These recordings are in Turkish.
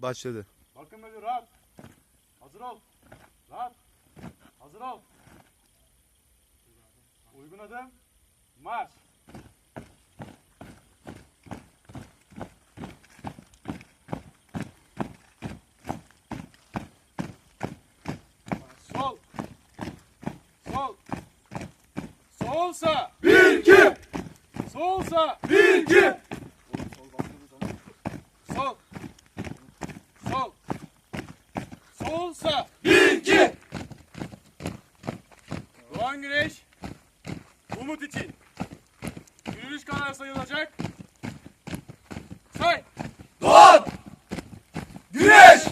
Başladı. Bakın müdür rahat. Hazır ol. Rahat. Hazır ol. Uygun adım. Marş. Sol. Sol. Solsa. 1-2. Solsa. 1-2. Sol. Sol. Solsa. 1-2. Doğan Güneş. Umut için. Yürüyüş kararı sayılacak. Say. Doğan. Güneş.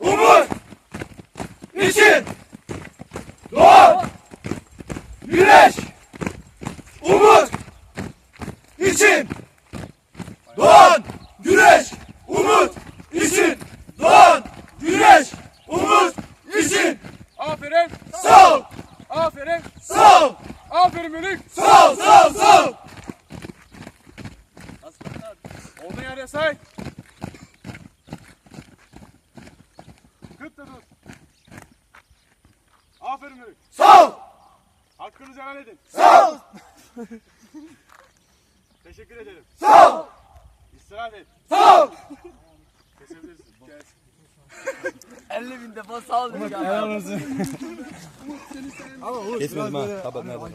Umut. İçin. Doğan. Güneş. Umut. İçin. Doğan. Güneş. Umut. İçin. Doğan. Güneş. Umut. İçin. Aferin. Sol. Aferin. Sol. Aferin Mülük. Sol. Sol. Sol. Olduğun yerde say. Kıt da dur. Aferin Mülük. Sol. Hakkınızı helal edin. Sol. Teşekkür ederim. Sol. İstirahat et. Sol. Kesebilirsin. Gel. 50.000 defa sağ ol. Kesmedim ha. Kapat nereden?